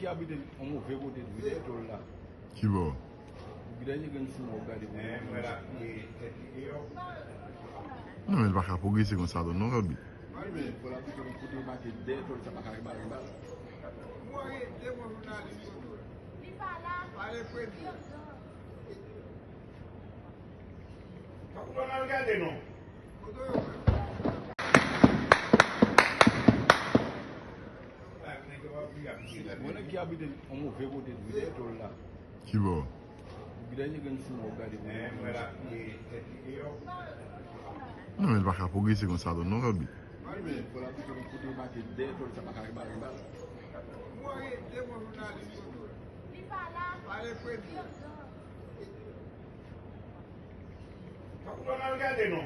abite omo vevo de tola. Kibo. Gidaje gan sumo gadi. Non mi va a progresser comme ça, non, Rabbi. Albe pour la plutôt pour ma que de tol sa bakari ba. Moi, je moi journaliste. Allez, prédit. Hakuna gade no. Wona ki abite omo vevo de tola. Kibo. Gidaje gan sumo gadi. Non mi va a progresser comme ça, non, Rabbi. Albe pour la plutôt pour ma que de tol sa bakari ba. Moi, je moi journaliste. Allez, prédit. Hakuna gade no.